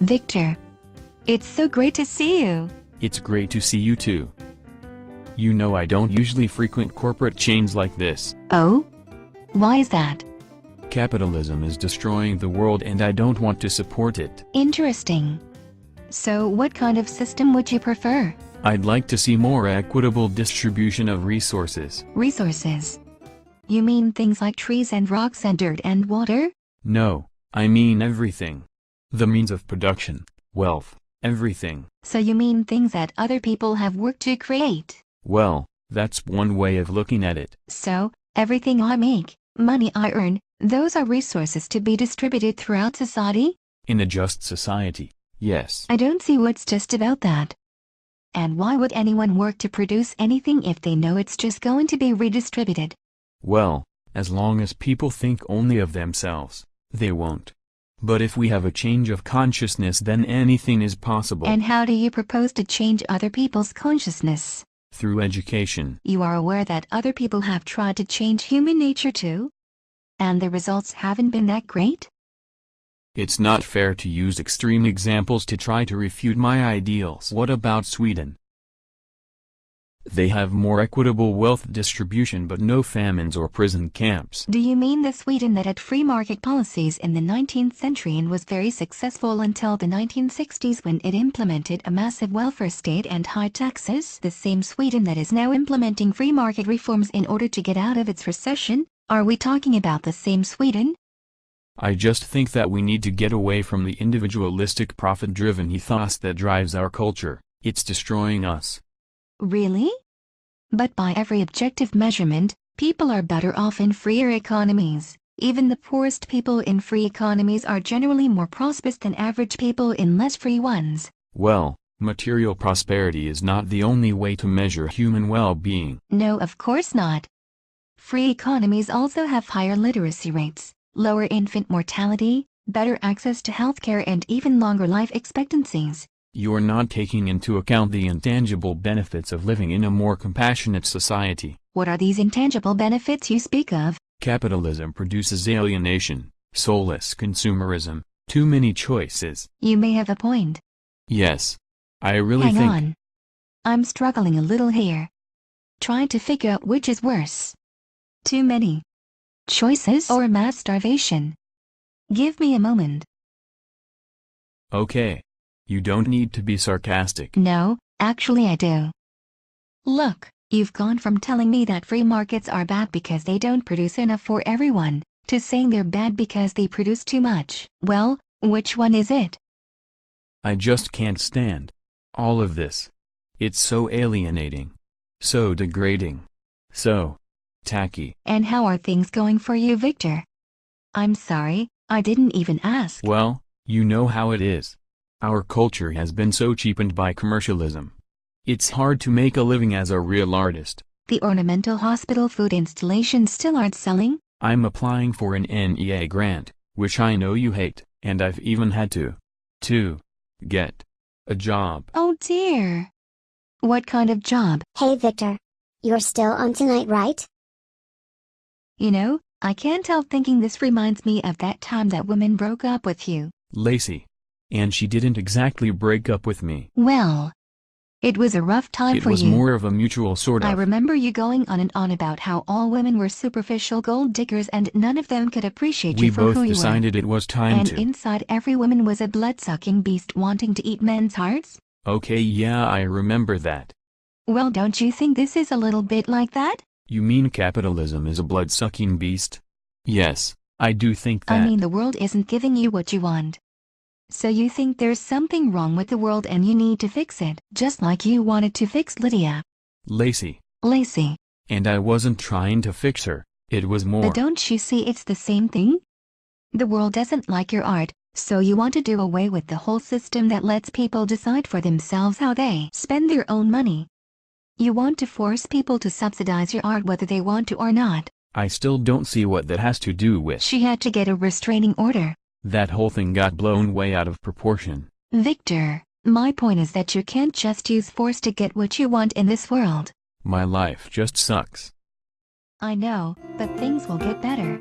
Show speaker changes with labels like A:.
A: Victor. It's so great to see you.
B: It's great to see you too. You know I don't usually frequent corporate chains like this.
A: Oh? Why is that?
B: Capitalism is destroying the world and I don't want to support it.
A: Interesting. So what kind of system would you prefer?
B: I'd like to see more equitable distribution of resources.
A: Resources? You mean things like trees and rocks and dirt and water?
B: No, I mean everything. The means of production, wealth, everything.
A: So you mean things that other people have worked to create?
B: Well, that's one way of looking at it.
A: So, everything I make, money I earn, those are resources to be distributed throughout society?
B: In a just society, yes.
A: I don't see what's just about that. And why would anyone work to produce anything if they know it's just going to be redistributed?
B: Well, as long as people think only of themselves, they won't. But if we have a change of consciousness, then anything is possible.
A: And how do you propose to change other people's consciousness?
B: Through education.
A: You are aware that other people have tried to change human nature too? And the results haven't been that great?
B: It's not fair to use extreme examples to try to refute my ideals. What about Sweden? They have more equitable wealth distribution but no famines or prison camps.
A: Do you mean the Sweden that had free market policies in the 19th century and was very successful until the 1960s when it implemented a massive welfare state and high taxes? The same Sweden that is now implementing free market reforms in order to get out of its recession? Are we talking about the same Sweden?
B: I just think that we need to get away from the individualistic profit-driven ethos that drives our culture. It's destroying us.
A: Really? But by every objective measurement, people are better off in freer economies. Even the poorest people in free economies are generally more prosperous than average people in less free ones.
B: Well, material prosperity is not the only way to measure human well-being.
A: No, of course not. Free economies also have higher literacy rates, lower infant mortality, better access to healthcare and even longer life expectancies.
B: You're not taking into account the intangible benefits of living in a more compassionate society.
A: What are these intangible benefits you speak of?
B: Capitalism produces alienation, soulless consumerism, too many choices.
A: You may have a point.
B: Yes. I really
A: Hang
B: think...
A: on. I'm struggling a little here. Trying to figure out which is worse. Too many choices or mass starvation. Give me a moment.
B: Okay. You don't need to be sarcastic.
A: No, actually I do. Look, you've gone from telling me that free markets are bad because they don't produce enough for everyone, to saying they're bad because they produce too much. Well, which one is it?
B: I just can't stand all of this. It's so alienating. So degrading. So tacky.
A: And how are things going for you, Victor? I'm sorry, I didn't even ask.
B: Well, you know how it is. Our culture has been so cheapened by commercialism. It's hard to make a living as a real artist.
A: The ornamental hospital food installations still aren't selling?
B: I'm applying for an NEA grant, which I know you hate, and I've even had to get a job.
A: Oh dear. What kind of job?
C: Hey Victor. You're still on tonight, right?
A: You know, I can't help thinking this reminds me of that time that woman broke up with you.
B: Lacey. And she didn't exactly break up with me.
A: Well, it was a rough time for you.
B: It was more of a mutual sort of.
A: I remember you going on and on about how all women were superficial gold diggers and none of them could appreciate you for who you were.
B: We both decided it was time to.
A: And inside every woman was a blood-sucking beast wanting to eat men's hearts?
B: Okay, yeah, I remember that.
A: Well, don't you think this is a little bit like that?
B: You mean capitalism is a blood-sucking beast? Yes, I do think that.
A: I mean the world isn't giving you what you want. So you think there's something wrong with the world and you need to fix it, just like you wanted to fix Lydia.
B: Lacey.
A: And
B: I wasn't trying to fix her, it was more.
A: But don't you see it's the same thing? The world doesn't like your art, so you want to do away with the whole system that lets people decide for themselves how they spend their own money. You want to force people to subsidize your art whether they want to or not.
B: I still don't see what that has to do with.
A: She had to get a restraining order.
B: That whole thing got blown way out of proportion.
A: Victor, my point is that you can't just use force to get what you want in this world.
B: My life just sucks.
A: I know, but things will get better.